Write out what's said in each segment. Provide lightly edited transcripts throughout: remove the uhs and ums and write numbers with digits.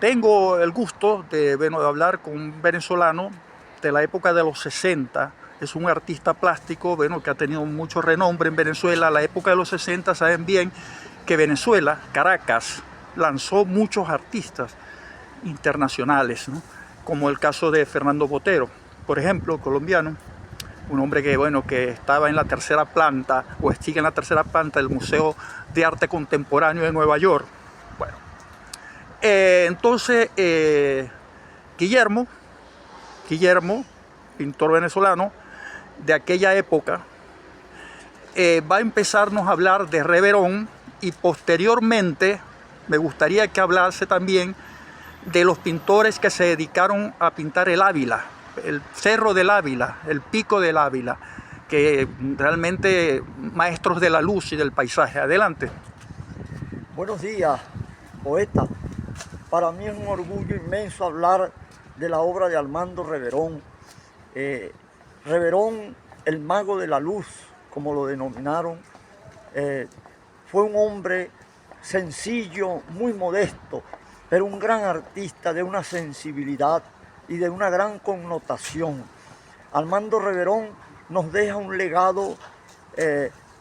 tengo el gusto de, bueno, de hablar con un venezolano de la época de los 60. Es un artista plástico, bueno, que ha tenido mucho renombre en Venezuela. La época de los 60, saben bien que Venezuela, Caracas, lanzó muchos artistas internacionales, ¿no? Como el caso de Fernando Botero, por ejemplo, colombiano, un hombre que, bueno, que estaba en la tercera planta, o sigue en la tercera planta del Museo de Arte Contemporáneo de Nueva York. Bueno, entonces, Guillermo, pintor venezolano de aquella época, va a empezarnos a hablar de Reverón, y posteriormente me gustaría que hablase también de los pintores que se dedicaron a pintar el Ávila, el Cerro del Ávila, el Pico del Ávila, que realmente maestros de la luz y del paisaje. Adelante. Buenos días, poeta. Para mí es un orgullo inmenso hablar de la obra de Armando Reverón. Reverón, el mago de la luz, como lo denominaron, fue un hombre sencillo, muy modesto, pero un gran artista de una sensibilidad y de una gran connotación. Armando Reverón nos deja un legado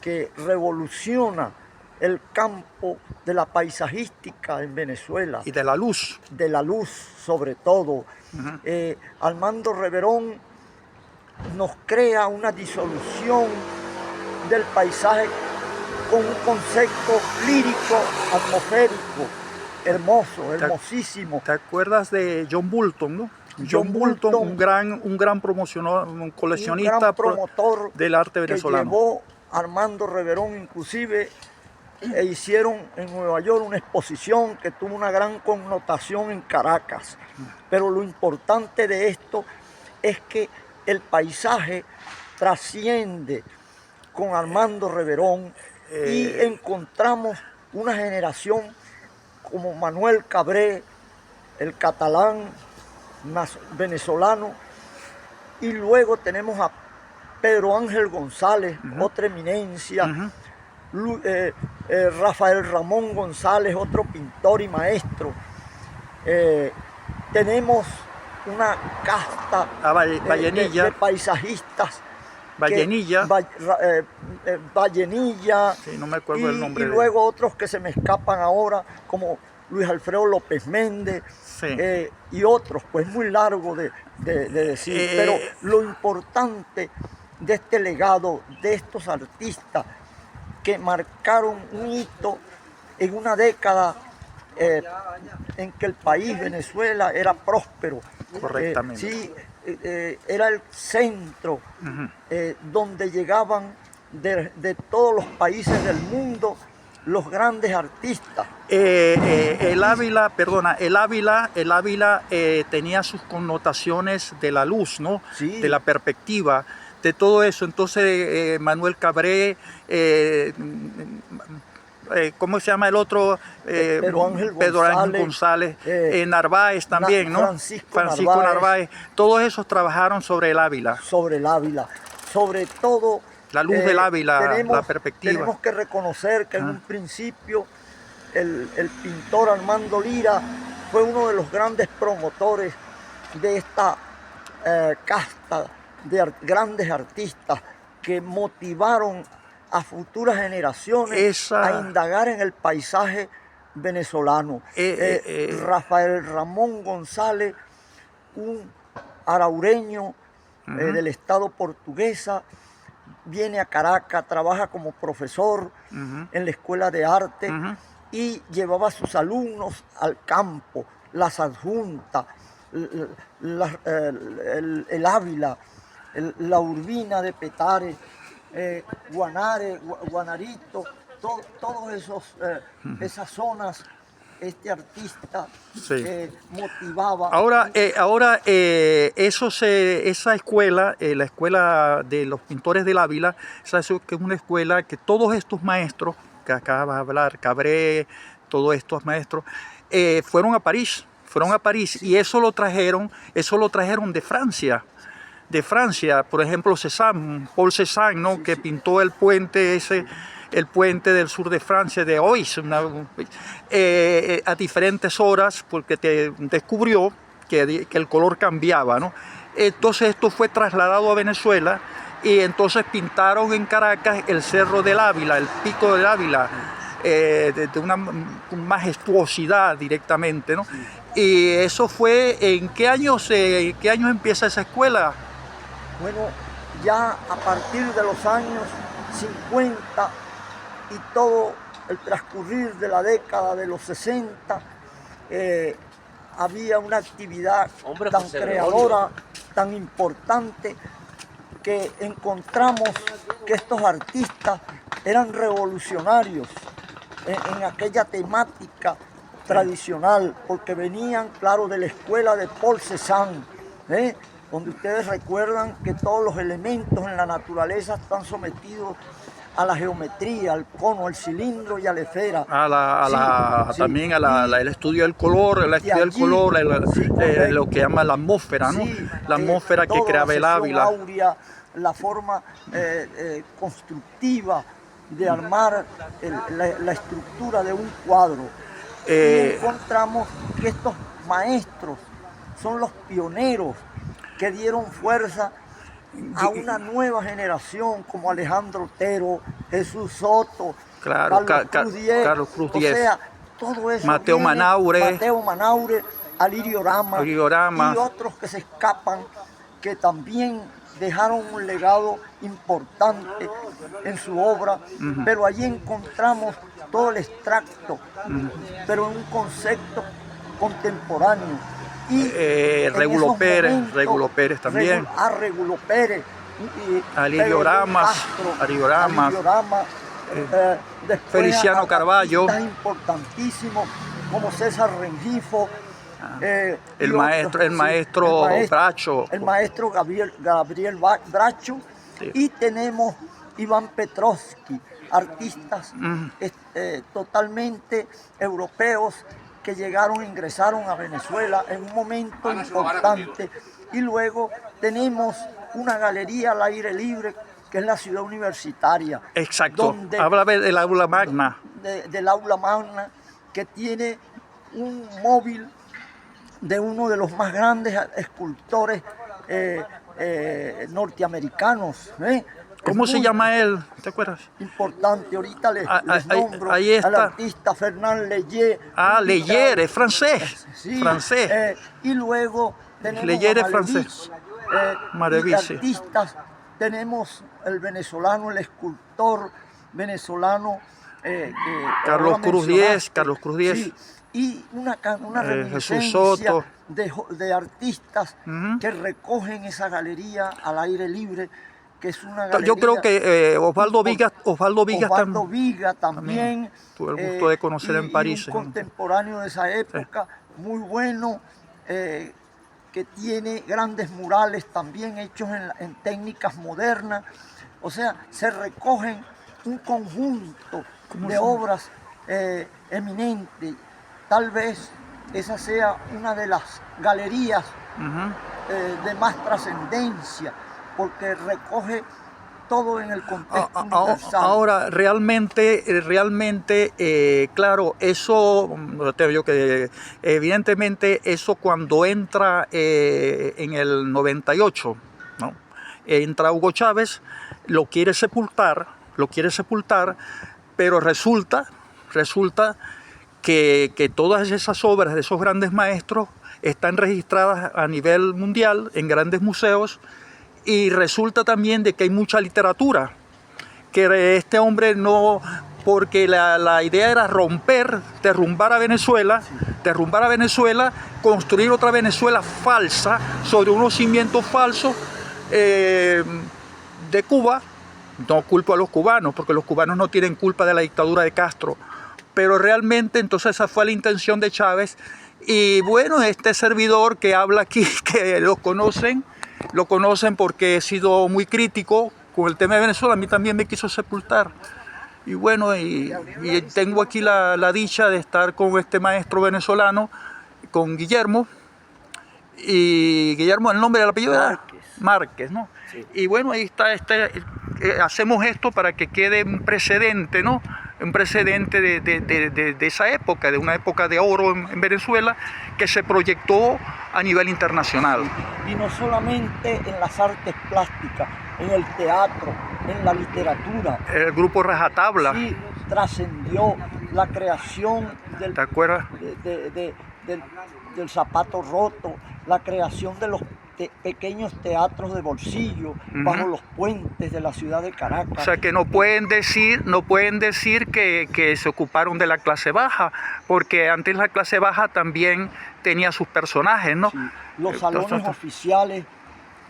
que revoluciona el campo de la paisajística en Venezuela. Y de la luz. De la luz, sobre todo. Armando Reverón nos crea una disolución del paisaje con un concepto lírico, atmosférico, hermoso, hermosísimo. ¿Te acuerdas de John Bulton, no? John Bulton, un gran promocionador, un coleccionista, un gran promotor del arte venezolano. Que llevó a Armando Reverón, inclusive, hicieron en Nueva York una exposición que tuvo una gran connotación en Caracas. Pero lo importante de esto es que el paisaje trasciende con Armando Reverón y encontramos una generación como Manuel Cabré, el catalán venezolano, y luego tenemos a Pedro Ángel González, otra eminencia, Rafael Ramón González, otro pintor y maestro. Tenemos una casta de paisajistas. Vallenilla. Vallenilla. Sí, no me acuerdo el nombre. Y luego otros que se me escapan ahora, como Luis Alfredo López Méndez, sí. Y otros, pues muy largo de decir. Pero lo importante de este legado, de estos artistas que marcaron un hito en una década en que el país, Venezuela, era próspero. Correctamente. Sí, era el centro donde llegaban de todos los países del mundo los grandes artistas. El Ávila tenía sus connotaciones de la luz, ¿no? Sí. De la perspectiva, de todo eso. Entonces Manuel Cabré, ¿cómo se llama el otro? Pedro Ángel González, Narváez también, ¿no? Francisco Narváez. Todos esos trabajaron sobre el Ávila. Sobre el Ávila. Sobre todo, la luz del Ávila, la perspectiva. Tenemos que reconocer que en un principio el pintor Armando Lira fue uno de los grandes promotores de esta casta de grandes artistas que motivaron a futuras generaciones a indagar en el paisaje venezolano. Rafael Ramón González, un araureño del estado portuguesa, viene a Caracas, trabaja como profesor en la escuela de arte y llevaba a sus alumnos al campo, las adjuntas, el Ávila, la Urbina de Petare, Guanare, Guanarito, todos esas zonas, este artista motivaba. Ahora esa escuela, la escuela de los pintores del Ávila, que es una escuela que todos estos maestros que acabas de hablar, Cabré, todos estos maestros, fueron a París, sí. Y eso lo trajeron de Francia. Por ejemplo, Paul Cézanne, ¿no? Sí, que pintó el puente ese el puente del sur de Francia, de Ois, a diferentes horas, porque descubrió que el color cambiaba, ¿no? Entonces esto fue trasladado a Venezuela y entonces pintaron en Caracas el Cerro del Ávila, el Pico del Ávila, de una majestuosidad directamente, ¿no? Y eso fue, ¿en qué años empieza esa escuela? Bueno, ya a partir de los años 50 y todo el transcurrir de la década de los 60, había una actividad tan creadora, tan importante, que encontramos que estos artistas eran revolucionarios en aquella temática tradicional, porque venían, claro, de la escuela de Paul Cézanne, donde ustedes recuerdan que todos los elementos en la naturaleza están sometidos a la geometría, al cono, al cilindro y a la esfera. También el estudio del color, lo que llama la atmósfera, ¿no? Sí, la atmósfera que creaba el Ávila. Áurea, la forma constructiva de armar la estructura de un cuadro. Y encontramos que estos maestros son los pioneros que dieron fuerza a una nueva generación como Alejandro Otero, Jesús Soto, claro, Carlos Cruz Diez, o sea, todo eso Mateo Manaure, Alirio Rama y otros que se escapan, que también dejaron un legado importante en su obra, pero allí encontramos todo el extracto, pero en un concepto contemporáneo. Y Regulo Pérez también. Regulo Pérez. Alirio Rama. Feliciano Carballo. Importantísimo, como César Rengifo. El maestro Bracho. El maestro Gabriel Bracho. Sí. Y tenemos Iván Petrovsky, artistas totalmente europeos que ingresaron a Venezuela en un momento importante. Y luego tenemos una galería al aire libre, que es la ciudad universitaria. Exacto, habla del aula magna. Del aula magna, que tiene un móvil de uno de los más grandes escultores norteamericanos. ¿Cómo se llama él? ¿Te acuerdas? Importante, ahorita les nombro ahí está. al artista Fernand Leyer. Leyer, es francés. Sí, francés. Y luego tenemos Leyer es francés. Y artistas, tenemos el venezolano, el escultor venezolano Carlos Cruz Diez. Sí, y una Jesús Soto. de artistas que recogen esa galería al aire libre, que es una galería. Yo creo que Osvaldo Viga también. Tuve el gusto de conocer en París. Un contemporáneo de esa época, muy bueno, que tiene grandes murales también hechos en técnicas modernas. O sea, se recogen un conjunto de obras eminentes. Tal vez esa sea una de las galerías de más trascendencia, porque recoge todo en el contexto universal. Ahora, realmente, claro, eso, evidentemente, eso cuando entra en el 98, ¿no? Entra Hugo Chávez, lo quiere sepultar, pero resulta que todas esas obras de esos grandes maestros están registradas a nivel mundial en grandes museos. Y resulta también de que hay mucha literatura, que este hombre no, porque la idea era derrumbar a Venezuela, construir otra Venezuela falsa, sobre unos cimientos falsos de Cuba. No culpo a los cubanos, porque los cubanos no tienen culpa de la dictadura de Castro, pero realmente entonces esa fue la intención de Chávez. Y bueno, este servidor que habla aquí, que lo conocen porque he sido muy crítico con el tema de Venezuela, a mí también me quiso sepultar. Y bueno, y tengo aquí la dicha de estar con este maestro venezolano, con Guillermo. Y Guillermo, el nombre del apellido era Márquez, ¿no? Sí. Y bueno, ahí está hacemos esto para que quede un precedente, ¿no? Un precedente de esa época, de una época de oro en Venezuela, que se proyectó a nivel internacional. Y no solamente en las artes plásticas, en el teatro, en la literatura. El grupo Rajatabla. Sí, trascendió la creación del, ¿te acuerdas? del zapato roto, la creación de los pequeños teatros de bolsillo bajo los puentes de la ciudad de Caracas. O sea que no pueden decir que se ocuparon de la clase baja, porque antes la clase baja también tenía sus personajes, ¿no? Sí, los salones oficiales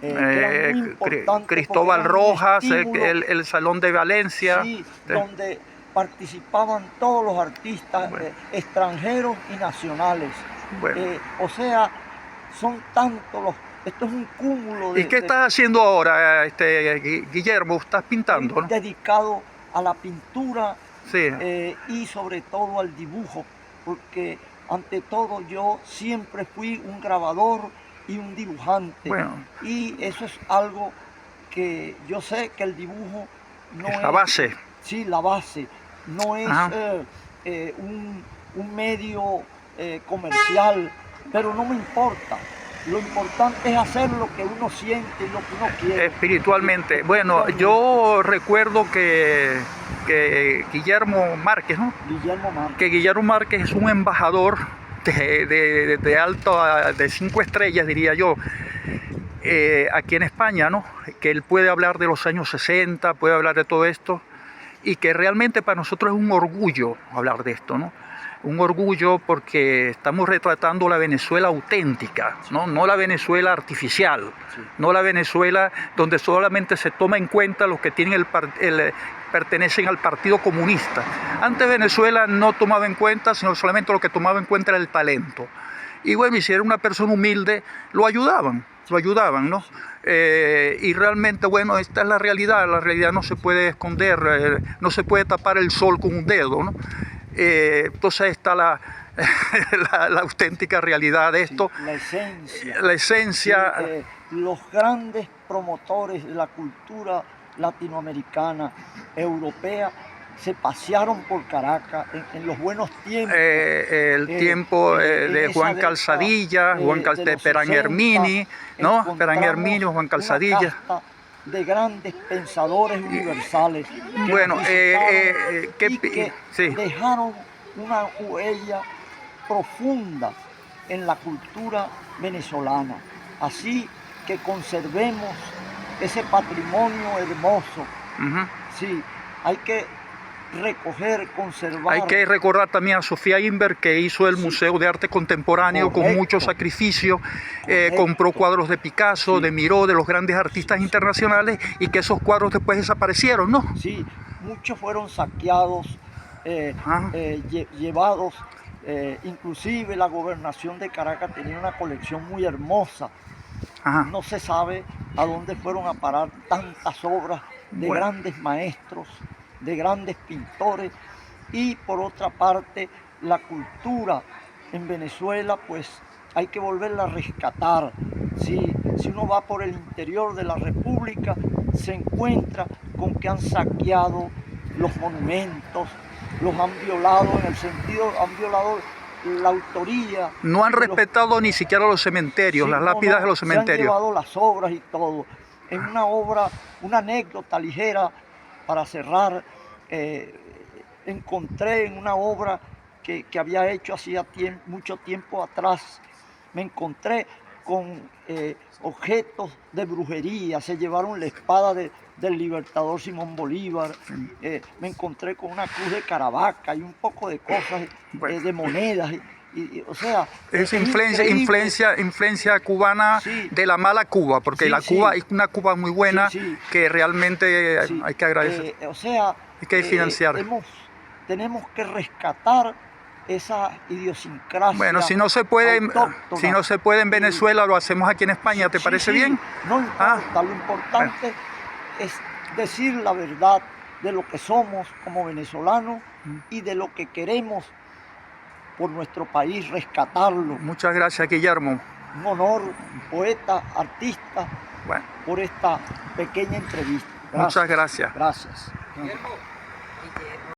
que eran muy importantes, Cristóbal Rojas, el Salón de Valencia. Sí, donde participaban todos los artistas extranjeros y nacionales. Bueno. O sea, son tantos los... Esto es un cúmulo de... ¿Y qué estás haciendo ahora, Guillermo? ¿Estás pintando, no? Dedicado a la pintura, sí. Y sobre todo al dibujo, porque ante todo yo siempre fui un grabador y un dibujante. Bueno. Y eso es algo que yo sé que el dibujo no es... la base. Sí, la base. No es un medio comercial, pero no me importa. Lo importante es hacer lo que uno siente y lo que uno quiere. Espiritualmente. Bueno, yo recuerdo que Guillermo Márquez, ¿no? Guillermo Márquez. Que Guillermo Márquez es un embajador de alto, de 5 estrellas, diría yo, aquí en España, ¿no? Que él puede hablar de los años 60, puede hablar de todo esto, y que realmente para nosotros es un orgullo hablar de esto, ¿no? Un orgullo porque estamos retratando la Venezuela auténtica, no la Venezuela artificial, no la Venezuela donde solamente se toma en cuenta los que tienen pertenecen al Partido Comunista. Antes Venezuela no tomaba en cuenta, sino solamente lo que tomaba en cuenta era el talento. Y bueno, y si era una persona humilde, lo ayudaban, ¿no? Y realmente, bueno, esta es la realidad no se puede esconder, no se puede tapar el sol con un dedo, ¿no? Entonces está la auténtica realidad de esto. Sí, la esencia. Sí, los grandes promotores de la cultura latinoamericana, europea, se pasearon por Caracas en los buenos tiempos. El tiempo de Juan Calzadilla, de Perán Hermini, ¿no? Perán Hermini, Juan Calzadilla. De grandes pensadores universales que sí. dejaron una huella profunda en la cultura venezolana. Así que conservemos ese patrimonio hermoso. Sí, hay que recoger, conservar. Hay que recordar también a Sofía Inver, que hizo el Museo de Arte Contemporáneo con mucho sacrificio, compró cuadros de Picasso, de Miró, de los grandes artistas internacionales, y que esos cuadros después desaparecieron, ¿no? Sí, muchos fueron saqueados, llevados, inclusive la gobernación de Caracas tenía una colección muy hermosa. No se sabe a dónde fueron a parar tantas obras de grandes maestros, de grandes pintores. Y por otra parte, la cultura en Venezuela, pues hay que volverla a rescatar. Si uno va por el interior de la República, se encuentra con que han saqueado los monumentos, los han violado han violado la autoría. No han respetado ni siquiera los cementerios, las lápidas de los cementerios. Se han llevado las obras y todo. En una obra, una anécdota ligera para cerrar, encontré en una obra que había hecho hacía mucho tiempo atrás, me encontré con objetos de brujería. Se llevaron la espada del libertador Simón Bolívar, me encontré con una cruz de Caravaca y un poco de cosas, de monedas. O sea, es influencia cubana, sí, de la mala Cuba, porque sí, Cuba es una Cuba muy buena, que realmente hay que agradecer. O sea, hay que financiar. Tenemos que rescatar esa idiosincrasia. Bueno, si no se puede en Venezuela, lo hacemos aquí en España. ¿Te parece bien? No importa, lo importante es decir la verdad de lo que somos como venezolanos y de lo que queremos por nuestro país, rescatarlo. Muchas gracias, Guillermo. Un honor, poeta, artista, por esta pequeña entrevista. Muchas gracias. Gracias.